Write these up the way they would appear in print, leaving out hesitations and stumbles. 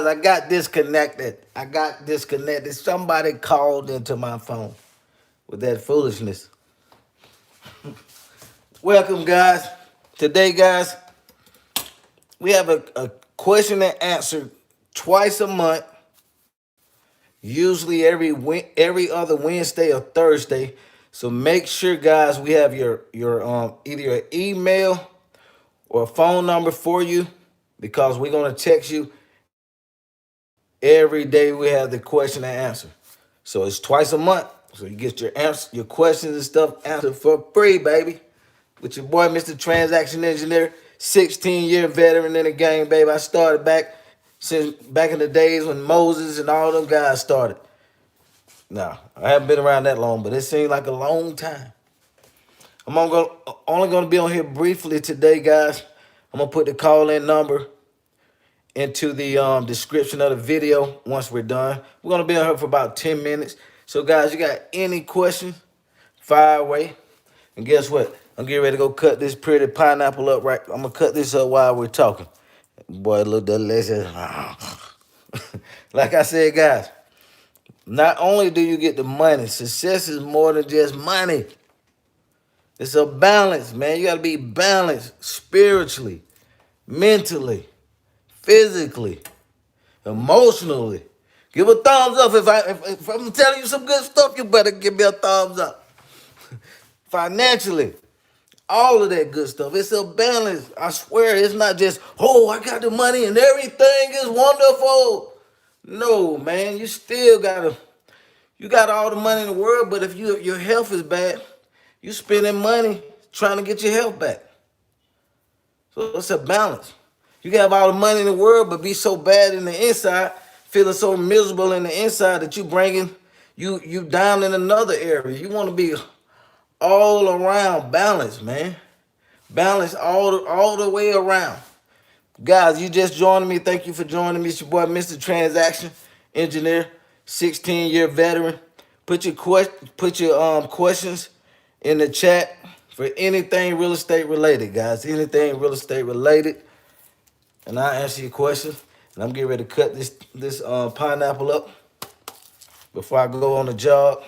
I got disconnected. Somebody called into my phone with that foolishness. Welcome, guys. Today, guys, we have a question and answer twice a month, usually every other Wednesday or Thursday. So make sure, guys, we have your either an email or a phone number for you, because we're gonna text you every day. We have the question and answer. So it's twice a month. So you get your questions and stuff answered for free, baby. With your boy, Mr. Transaction Engineer, 16-year veteran in the game, baby. I started since back in the days when Moses and all them guys started. Now, I haven't been around that long, but it seemed like a long time. I'm only gonna be on here briefly today, guys. I'm gonna put the call-in number into the description of the video once we're done. We're gonna be on here for about 10 minutes. So, guys, you got any questions, fire away. And guess what? I'm getting ready to go cut this pretty pineapple up right. I'm gonna cut this up while we're talking. Boy, it look delicious. Like I said, guys, not only do you get the money, success is more than just money. It's a balance, man. You gotta be balanced spiritually, mentally, physically, emotionally. Give a thumbs up if I'm telling you some good stuff. You better give me a thumbs up. Financially, all of that good stuff. It's a balance. I swear, it's not just, oh, I got the money and everything is wonderful. No, man, you got all the money in the world, but if your health is bad, you spending money trying to get your health back. So it's a balance. You can have all the money in the world, but be so bad in the inside, feeling so miserable in the inside that you down in another area. You want to be all around balance, man. Balance all the way around. Guys, you just joining me. Thank you for joining me. It's your boy, Mr. Transaction Engineer, 16-year veteran. Put your questions in the chat for anything real estate related, guys. Anything real estate related, and I'll answer your questions. And I'm getting ready to cut this pineapple up before I go on the job.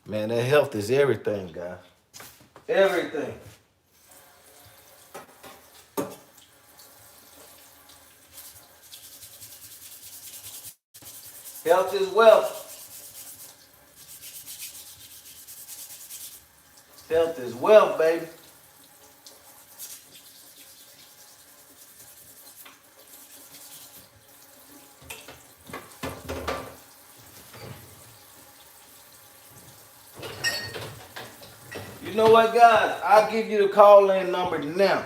Man, that health is everything, guys. Everything. Health is wealth. Health is wealth, baby. You know what, guys? I'll give you the call-in number now.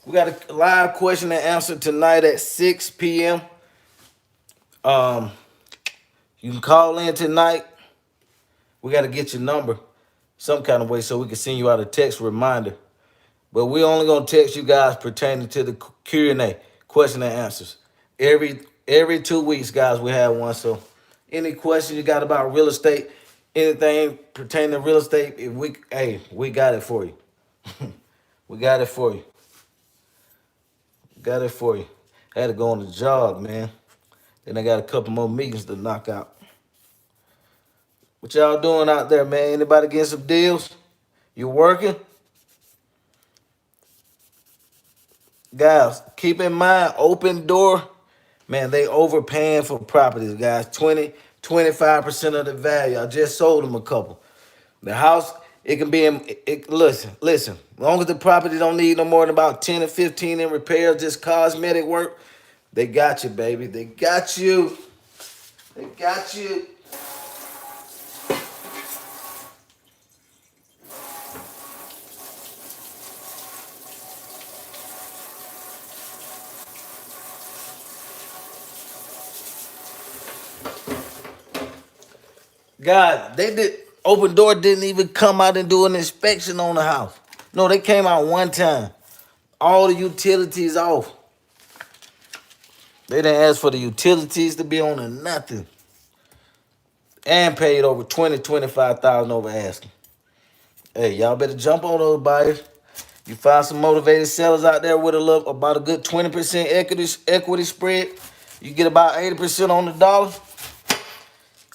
We got a live question and answer tonight at 6 p.m. You can call in tonight. We got to get your number some kind of way so we can send you out a text reminder. But we're only going to text you guys pertaining to the Q&A, question and answers. Every 2 weeks, guys, we have one. So any questions you got about real estate, anything pertaining to real estate, we got it for you. We got it for you. Got it for you. I had to go on the job, man. Then I got a couple more meetings to knock out. What y'all doing out there, man? Anybody getting some deals? You working? Guys, keep in mind, Open Door, man, they overpaying for properties, guys. 25% of the value. I just sold them a couple. The house, it can be listen. As long as the property don't need no more than about 10 or 15 in repairs, just cosmetic work, they got you, baby. They got you. They got you. God, Open Door didn't even come out and do an inspection on the house. No, they came out one time. All the utilities off. They didn't ask for the utilities to be on or nothing. And paid over $25,000 over asking. Hey, y'all better jump on those buyers. You find some motivated sellers out there with about a good 20% equity spread. You get about 80% on the dollar,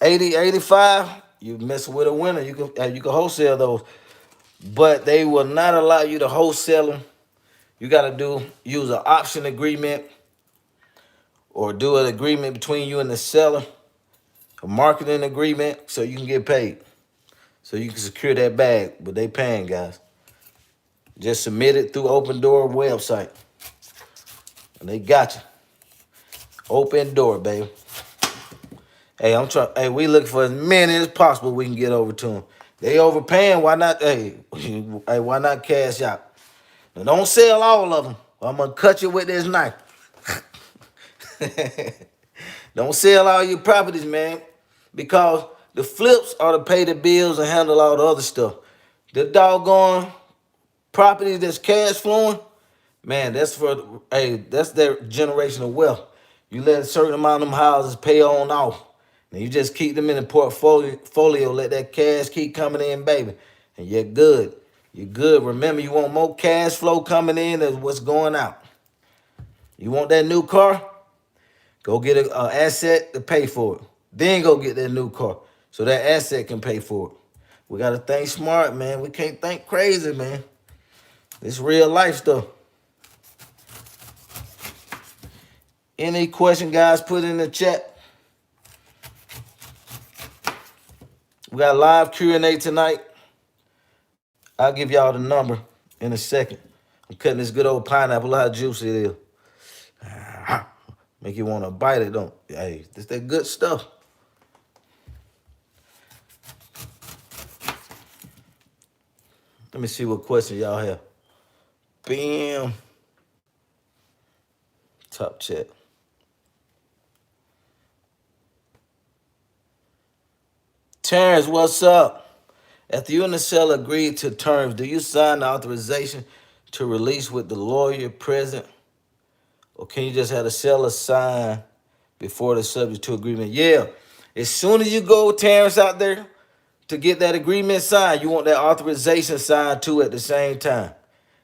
80, 85. You mess with a winner. You can wholesale those, but they will not allow you to wholesale them. You got to use an option agreement or do an agreement between you and the seller, a marketing agreement, so you can get paid, so you can secure that bag. But they paying, guys. Just submit it through Open Door website, and they got you. Open Door, baby. Hey, Hey, we look for as many as possible we can get over to them. They overpaying. Why not? Hey, hey, why not cash out? Now, don't sell all of them. I'm gonna cut you with this knife. Don't sell all your properties, man, because the flips are to pay the bills and handle all the other stuff. The doggone properties that's cash flowing, man, that's their generational wealth. You let a certain amount of them houses pay on off. And you just keep them in the portfolio, let that cash keep coming in, baby. And you're good. You're good. Remember, you want more cash flow coming in than what's going out. You want that new car? Go get an asset to pay for it. Then go get that new car so that asset can pay for it. We got to think smart, man. We can't think crazy, man. It's real life stuff. Any question, guys, put in the chat. We got live Q&A tonight. I'll give y'all the number in a second. I'm cutting this good old pineapple. Look how juicy it is. Make you want to bite it, don't you? Hey, this that good stuff. Let me see what question y'all have. Bam. Top chat. Terrence, what's up? After you and the seller agreed to terms, do you sign the authorization to release with the lawyer present? Or can you just have the seller sign before the subject to agreement? Yeah. As soon as you go, Terrence, out there to get that agreement signed, you want that authorization signed too at the same time.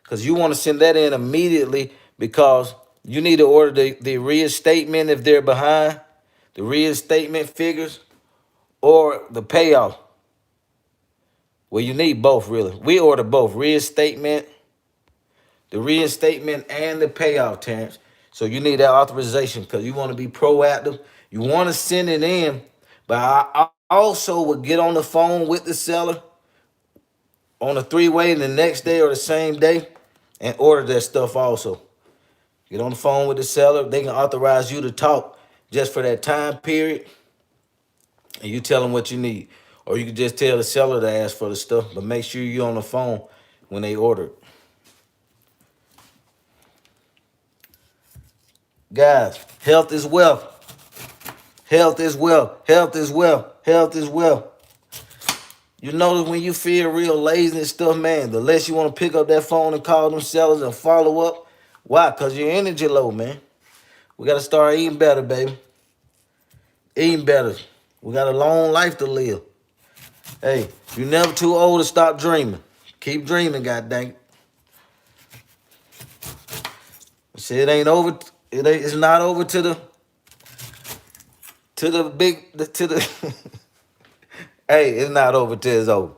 Because you want to send that in immediately because you need to order the reinstatement if they're behind, the reinstatement figures, or the payoff. Well, you need both, really. We order both, the reinstatement and the payoff, Terrence. So you need that authorization because you want to be proactive. You want to send it in, but I also would get on the phone with the seller on a three-way the next day or the same day and order that stuff also. Get on the phone with the seller. They can authorize you to talk just for that time period, and you tell them what you need. Or you can just tell the seller to ask for the stuff, but make sure you're on the phone when they order it. Guys, health is wealth. Health is wealth. Health is wealth. Health is wealth. You notice when you feel real lazy and stuff, man, the less you want to pick up that phone and call them sellers and follow up. Why? Because your energy low, man. We got to start eating better, baby. Eating better. We got a long life to live. Hey, you're never too old to stop dreaming. Keep dreaming, goddamn. See, it ain't over. It's not over to the hey, it's not over till it's over.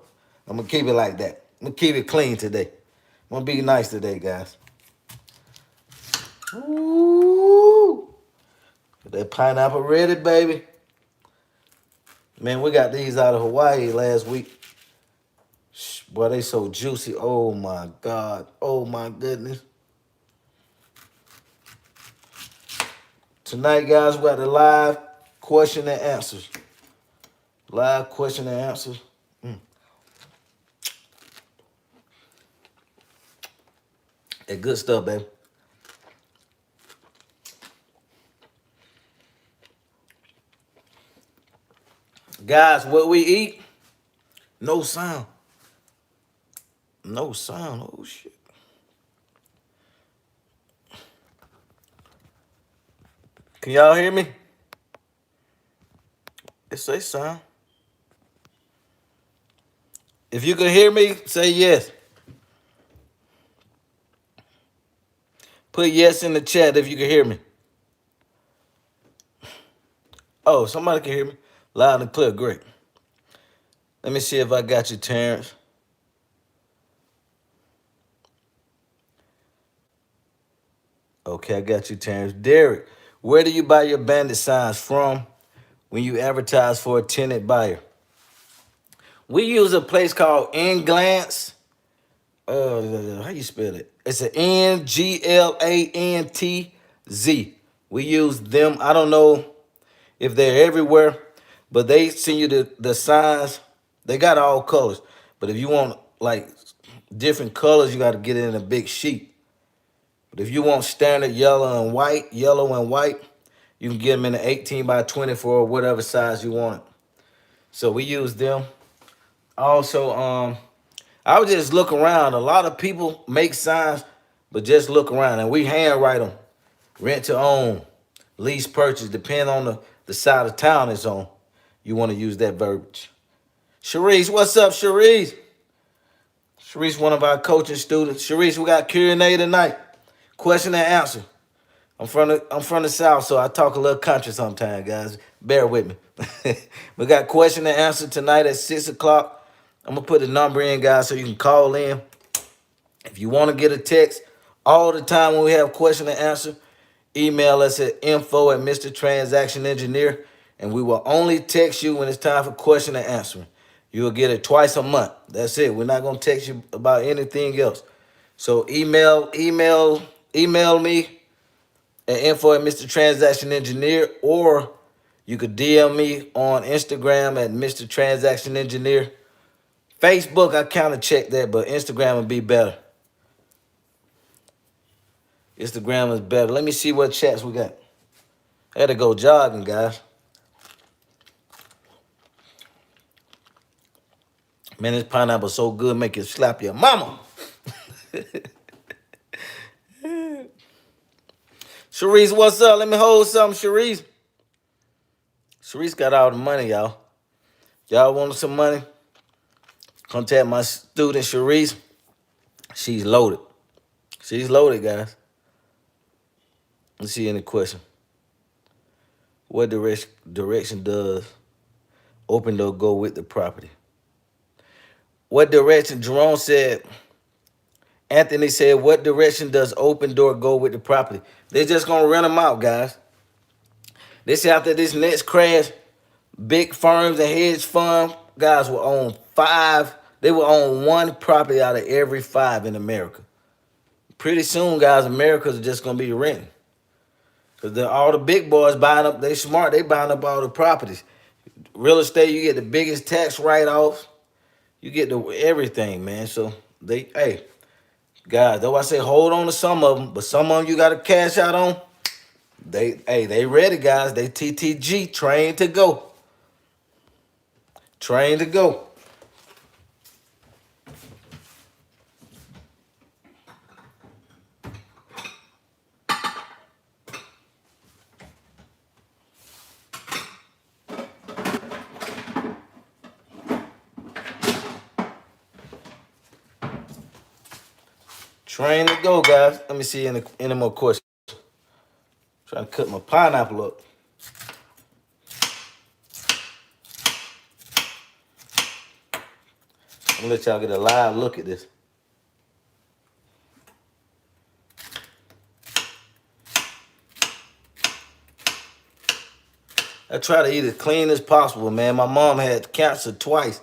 I'm gonna keep it like that. I'm gonna keep it clean today. I'm gonna be nice today, guys. Ooh. Get that pineapple ready, baby. Man, we got these out of Hawaii last week. Boy, they so juicy. Oh my God. Oh my goodness. Tonight, guys, we got the live question and answers. Live question and answers. That good stuff, baby. Guys, what we eat, no sound. No sound. Oh, shit. Can y'all hear me? It say sound. If you can hear me, say yes. Put yes in the chat if you can hear me. Oh, somebody can hear me loud and clear. Great. Let me see if I got you, Terrence. Okay, I got you, Terrence. Derek, where do you buy your Bandit signs from when you advertise for a tenant buyer? We use a place called Inglance. How you spell it? It's an Nglantz. We use them. I don't know if they're everywhere, but they send you the signs. They got all colors. But if you want like different colors, you got to get it in a big sheet. But if you want standard yellow and white, you can get them in the 18 by 24 or whatever size you want. So we use them. Also, I would just look around. A lot of people make signs, but just look around. And we handwrite them. Rent to own, lease purchase, depending on the side of town it's on. You want to use that verbiage. Sharice, what's up, Sharice? Sharice, one of our coaching students. Sharice, we got Q&A tonight. Question and answer. I'm from the South, so I talk a little country sometimes, guys. Bear with me. We got question and answer tonight at 6 o'clock. I'm going to put the number in, guys, so you can call in. If you want to get a text all the time when we have question and answer, email us at info@MrTransactionEngineer, and we will only text you when it's time for question and answering. You'll get it twice a month. That's it. We're not going to text you about anything else. So email me at info@MrTransactionEngineer, or you could DM me on Instagram at MrTransactionEngineer. Facebook, I kind of check that, but Instagram would be better. Instagram is better. Let me see what chats we got. I had to go jogging, guys. Man, this pineapple so good, make it slap your mama. Sharice, what's up? Let me hold something, Sharice. Sharice got all the money, y'all. Y'all want some money? Contact my student, Sharice. She's loaded. She's loaded, guys. Let's see any question. What direction does open door go with the property? What direction, Jerome said, Anthony said, what direction does open door go with the property? They're just going to rent them out, guys. This after this next crash, big firms and hedge fund guys will own 5. They will own 1 property out of every 5 in America. Pretty soon, guys, America's just going to be renting. Because all the big boys buying up, they smart, they buying up all the properties. Real estate, you get the biggest tax write-offs. You get everything, man. So, hey, guys, that's why I say hold on to some of them. But some of them you got to cash out on. They ready, guys. They TTG, trained to go. Trained to go. Train to go, guys. Let me see any more questions. Trying to cut my pineapple up. I'm gonna let y'all get a live look at this. I try to eat as clean as possible, man. My mom had cancer twice.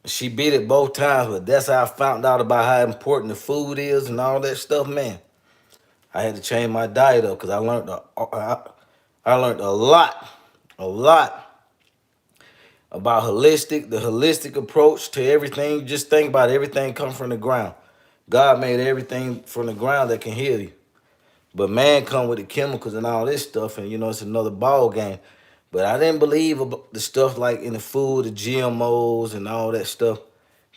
She beat it both times, but that's how I found out about how important the food is and all that stuff, man. I had to change my diet up because I learned a lot about the holistic approach to everything. Just think about it, everything comes from the ground. God made everything from the ground that can heal you. But man come with the chemicals and all this stuff, and it's another ball game. But I didn't believe about the stuff like in the food, the GMOs and all that stuff.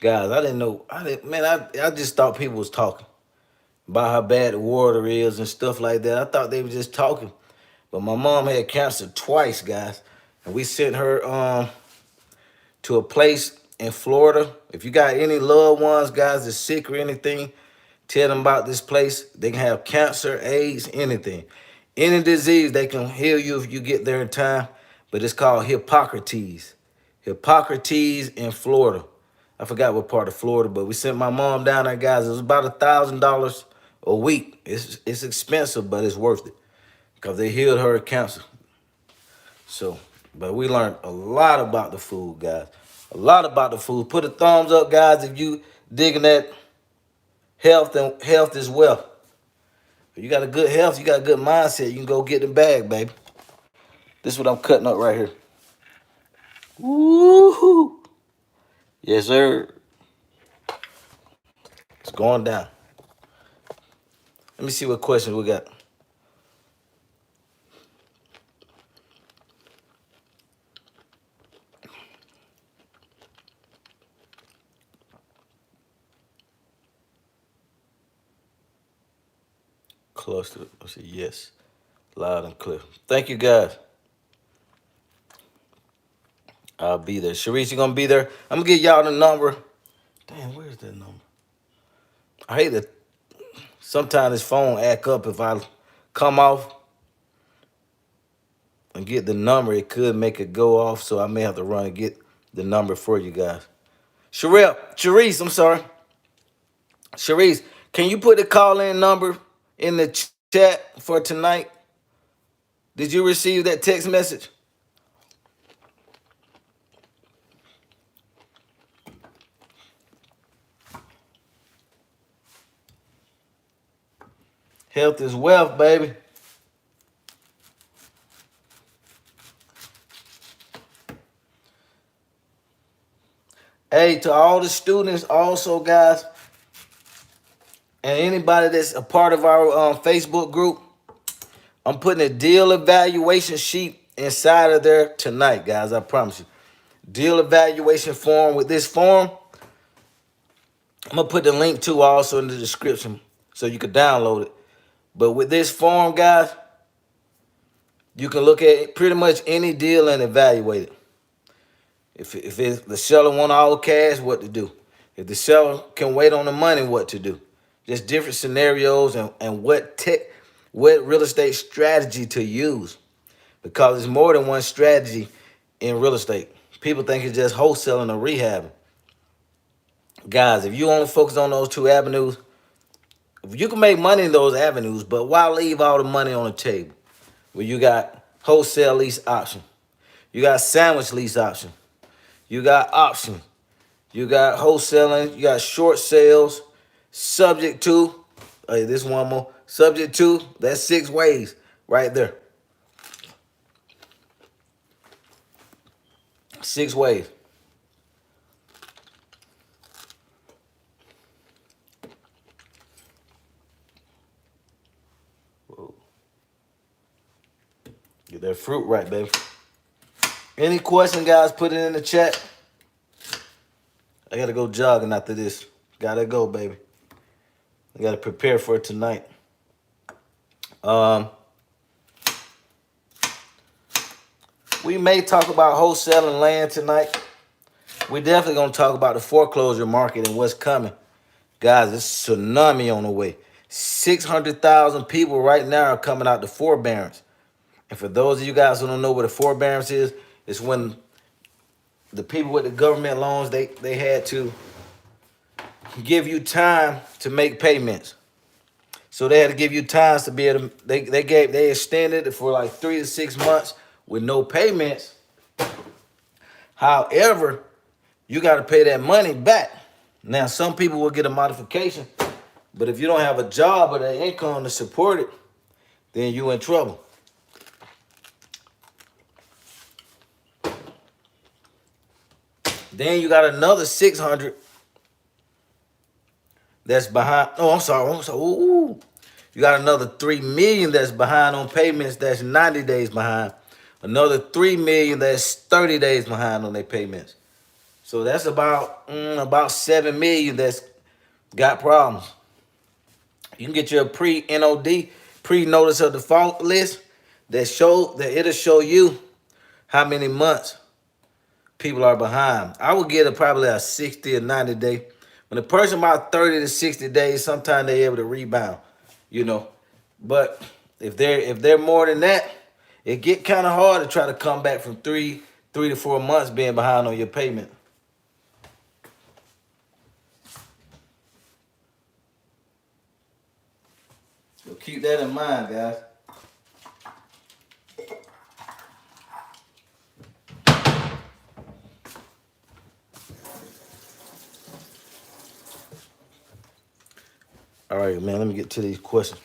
Guys, I didn't know. I just thought people was talking about how bad the water is and stuff like that. I thought they were just talking. But my mom had cancer twice, guys. And we sent her to a place in Florida. If you got any loved ones, guys, that's sick or anything, tell them about this place. They can have cancer, AIDS, anything. Any disease, they can heal you if you get there in time. but it's called Hippocrates. Hippocrates in Florida. I forgot what part of Florida, but we sent my mom down there, guys. It was about $1,000 a week. It's expensive, but it's worth it because they healed her cancer. So, but we learned a lot about the food, guys. A lot about the food. Put a thumbs up, guys, if you digging that health, and health is wealth. If you got a good health, you got a good mindset, you can go get the bag, baby. This is what I'm cutting up right here. Woo-hoo. Yes, sir. It's going down. Let me see what questions we got. Cluster. I say yes. Loud and clear. Thank you, guys. I'll be there. Sharice, you gonna be there? I'm gonna give y'all the number. Damn, where's that number? I hate that sometimes this phone act up. If I come off and get the number, it could make it go off. So I may have to run and get the number for you guys. Sharice, I'm sorry. Sharice, can you put the call-in number in the chat for tonight? Did you receive that text message? Health is wealth, baby. Hey, to all the students also, guys, and anybody that's a part of our Facebook group, I'm putting a deal evaluation sheet inside of there tonight, guys. I promise you. Deal evaluation form. With this form, I'm going to put the link to also in the description so you can download it. But with this form, guys, you can look at pretty much any deal and evaluate it. If it's the seller want all cash, what to do. If the seller can wait on the money, what to do. Just different scenarios and what real estate strategy to use. Because there's more than one strategy in real estate. People think it's just wholesaling or rehabbing. Guys, if you only focus on those two avenues, you can make money in those avenues, but why leave all the money on the table? Well, you got wholesale lease option. You got sandwich lease option. You got option. You got wholesaling. You got short sales. Subject to. Hey, this one more. Subject to. That's 6 ways right there. 6 ways. Whoa. Get that fruit right, baby. Any question, guys, put it in the chat. I got to go jogging after this. Got to go, baby. I got to prepare for it tonight. We may talk about wholesaling land tonight. We're definitely going to talk about the foreclosure market and what's coming. Guys, it's a tsunami on the way. 600,000 people right now are coming out the forbearance. And for those of you guys who don't know what a forbearance is, it's when the people with the government loans, they had to give you time to make payments. So they had to give you time to be able to, they extended it for like 3 to 6 months with no payments. However, you got to pay that money back. Now, some people will get a modification, but if you don't have a job or the income to support it, then you in trouble. Then you got another 600 that's behind. Oh, I'm sorry. Ooh. You got another 3 million that's behind on payments. That's 90 days behind. Another 3 million that's 30 days behind on their payments. So that's about 7 million that's got problems. You can get your pre-NOD, pre-notice of default list it'll show you how many months people are behind. I would get probably a 60 or 90 day. When a person about 30 to 60 days, sometimes they're able to rebound, you know. But if they're more than that, It get kind of hard to try to come back from three to 4 months being behind on your payment. So keep that in mind, guys. All right, man, let me get to these questions.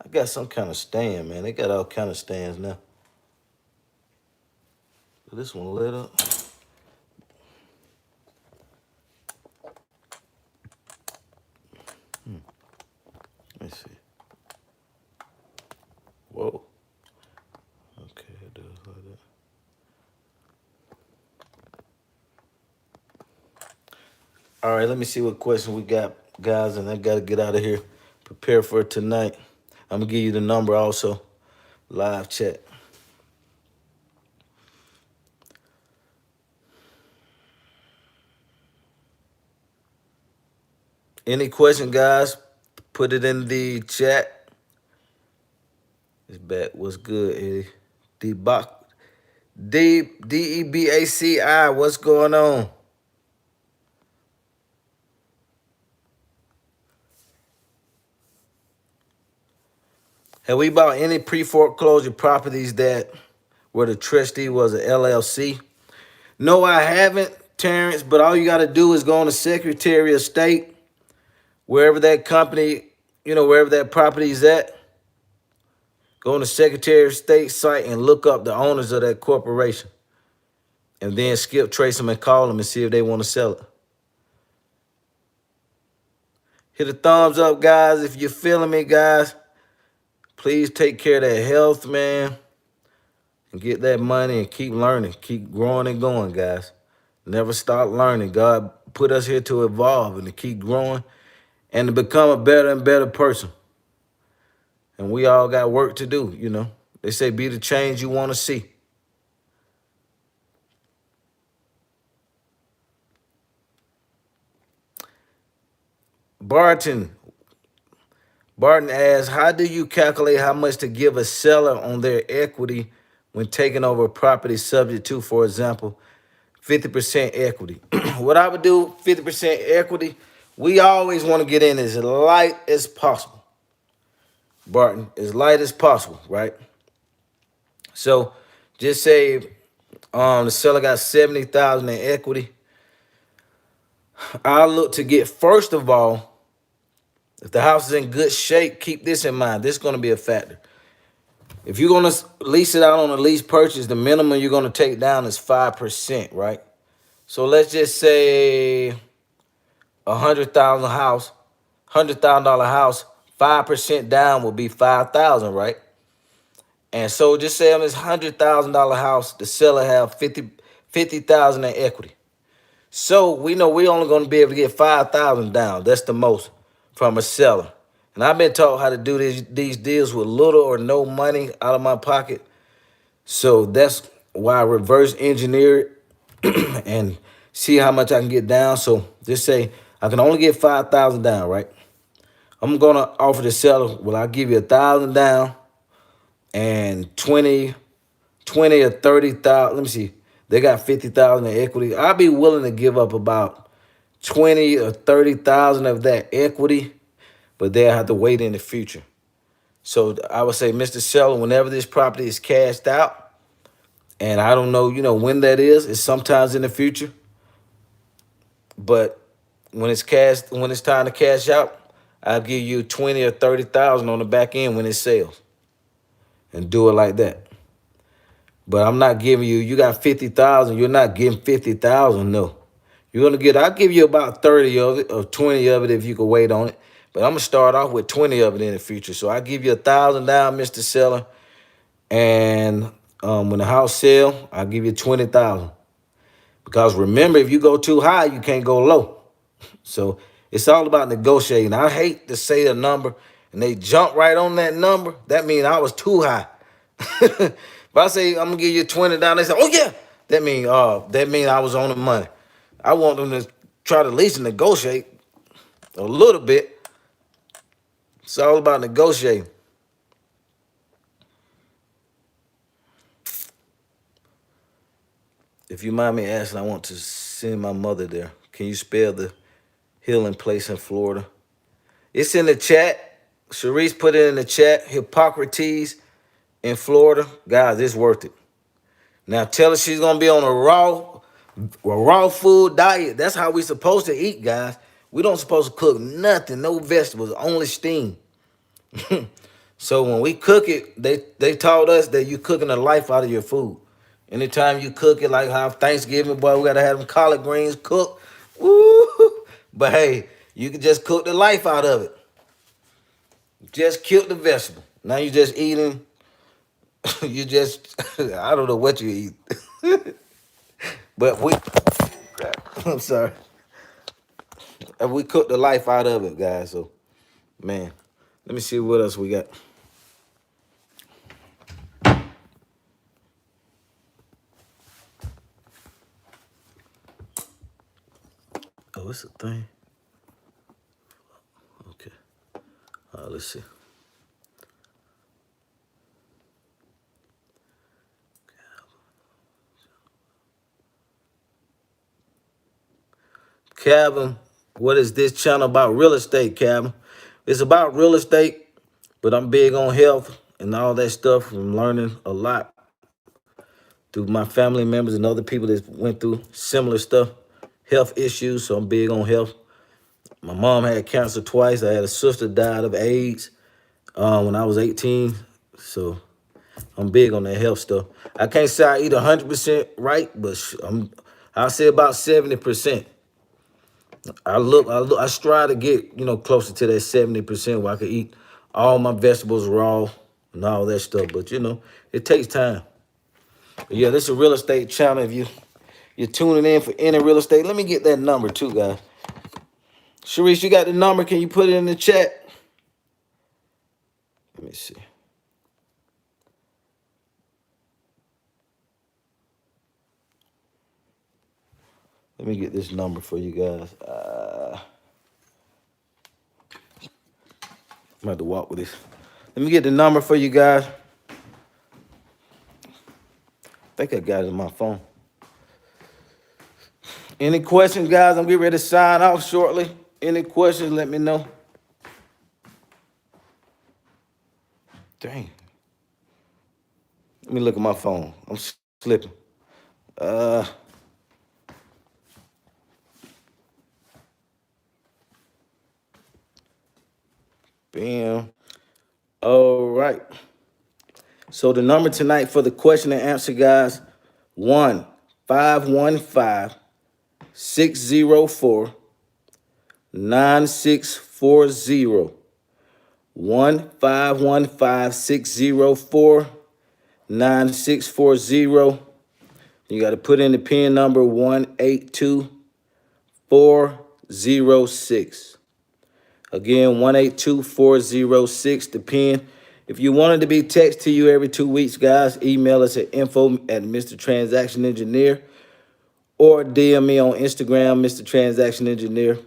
I got some kind of stand, man. They got all kind of stands now. This one lit up. Let me see. Whoa. Okay, it does like that. All right, let me see what question we got, guys, and I got to get out of here. Prepare for tonight. I'm going to give you the number also. Live chat. Any question, guys? Put it in the chat. It's back. What's good, Eddie? D-E-B-A-C-I. What's going on? Have we bought any pre-foreclosure properties that where the trustee was an LLC? No, I haven't, Terrence, but all you got to do is go on the Secretary of State, wherever that company, wherever that property is at. Go on the Secretary of State site and look up the owners of that corporation. And then skip trace them and call them and see if they want to sell it. Hit a thumbs up, guys, if you're feeling me, guys. Please take care of that health, man. And get that money and keep learning. Keep growing and going, guys. Never stop learning. God put us here to evolve and to keep growing and to become a better and better person. And we all got work to do, They say be the change you want to see. Barton asks, how do you calculate how much to give a seller on their equity when taking over a property subject to, for example, 50% equity? What I would do, 50% equity, we always want to get in as light as possible. Barton, as light as possible, right? So just say the seller got $70,000 in equity. I'll look to get, first of all, if the house is in good shape, keep this in mind. This is going to be a factor. If you're going to lease it out on a lease purchase, the minimum you're going to take down is 5%, right? So let's just say $100,000 house, $100,000 house, 5% down will be $5,000, right? And so just say on this $100,000 house, the seller have $50,000 in equity. So we know we're only going to be able to get $5,000 down. That's the most from a seller. And I've been taught how to do these deals with little or no money out of my pocket. So that's why I reverse engineer it and see how much I can get down. So just say I can only get $5,000 down, right? I'm going to offer the seller, well, I'll give you $1,000 down and 20 or 30,000. Let me see. They got 50,000 in equity. I'll be willing to give up about 20 or 30,000 of that equity, but they'll have to wait in the future. So I would say, Mr. Seller, whenever this property is cashed out, and I don't know, when that is, it's sometimes in the future. But when it's time to cash out, I'll give you 20 or 30,000 on the back end when it sells. And do it like that. But I'm not giving you got 50,000, you're not getting 50,000, no. I'll give you about 30 of it or 20 of it if you could wait on it. But I'm going to start off with 20 of it in the future. So I give you $1,000 down, Mr. Seller. And when the house sell, I'll give you 20,000. Because remember, if you go too high, you can't go low. So it's all about negotiating. I hate to say a number and they jump right on that number. That means I was too high. If I say I'm gonna give you $20, they say, oh yeah, That mean I was on the money. I want them to try to at least negotiate a little bit. It's all about negotiating. If you mind me asking, I want to send my mother there. Can you spell the healing place in Florida? It's in the chat. Sharice put it in the chat. Hippocrates in Florida. Guys, it's worth it. Now tell her she's gonna be on a raw food diet. That's how we supposed to eat, guys. We don't supposed to cook nothing, no vegetables, only steam. So when we cook it, they taught us that you cooking the life out of your food. Anytime you cook it, like how Thanksgiving, boy, we gotta have them collard greens cooked. Woo! But hey, you can just cook the life out of it. Just killed the vegetable. Now you just eating. You just I don't know what you eat. But I'm sorry. We cooked the life out of it, guys. So man, let me see what else we got. Oh, it's a thing. Okay. Let's see. Cabin, what is this channel about? Real estate, Cabin. It's about real estate, but I'm big on health and all that stuff. I'm learning a lot through my family members and other people that went through similar stuff, health issues. So I'm big on health. My mom had cancer twice. I had a sister died of AIDS when I was 18. So I'm big on that health stuff. I can't say I eat 100% right, but I'll say about 70%. I strive to get, closer to that 70% where I can eat all my vegetables raw and all that stuff. But, it takes time. But yeah, this is a real estate channel. If you're tuning in for any real estate, let me get that number too, guys. Sharice, you got the number? Can you put it in the chat? Let me see. Let me get this number for you guys. I'm going to have to walk with this. Let me get the number for you guys. I think I got it in my phone. Any questions, guys? I'm getting ready to sign off shortly. Any questions, let me know. Dang. Let me look at my phone. I'm slipping. Bam. All right. So the number tonight for the question and answer, guys, 1-515-604-9640. 1-515-604-9640. You got to put in the PIN number 182406. Again, 182406, the PIN. If you wanted to be text to you every 2 weeks, guys, email us at info@Mr. Transaction Engineer or DM me on Instagram, Mr. Transaction Engineer,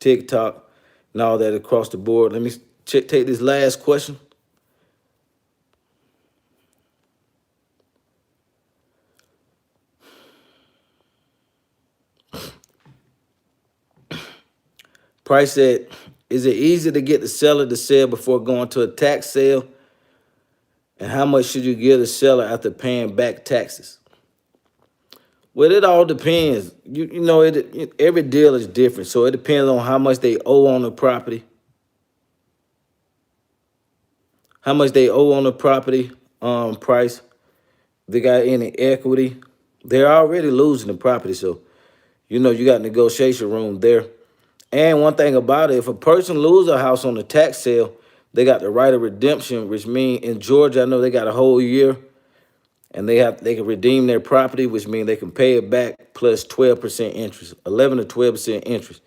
TikTok, and all that across the board. Let me take this last question. Price said, is it easy to get the seller to sell before going to a tax sale? And how much should you give the seller after paying back taxes? Well, it all depends. Every deal is different. So it depends on how much they owe on the property. How much they owe on the property price. If they got any equity. They're already losing the property. So, you got negotiation room there. And one thing about it, if a person loses a house on the tax sale, they got the right of redemption, which means in Georgia, I know they got a whole year, and they can redeem their property, which means they can pay it back plus 12% interest, 11 to 12% interest.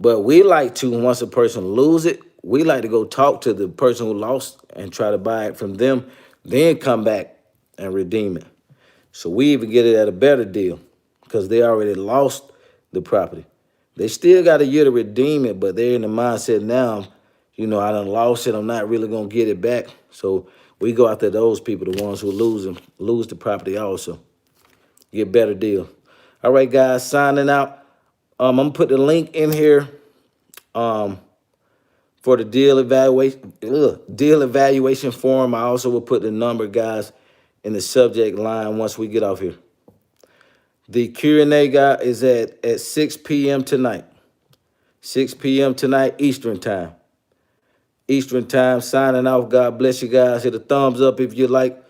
But we like to, once a person loses it, we like to go talk to the person who lost and try to buy it from them, then come back and redeem it. So we even get it at a better deal because they already lost the property. They still got a year to redeem it, but they're in the mindset now, you know, I done lost it. I'm not really going to get it back. So we go after those people, the ones who lose the property also. Get better deal. All right, guys, signing out. I'm going to put the link in here for the deal evaluation form. I also will put the number, guys, in the subject line once we get off here. The Q&A, guy, is at 6 p.m. tonight. 6 p.m. tonight, Eastern time. Eastern time, signing off. God bless you guys. Hit a thumbs up if you like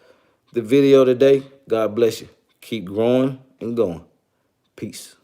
the video today. God bless you. Keep growing and going. Peace.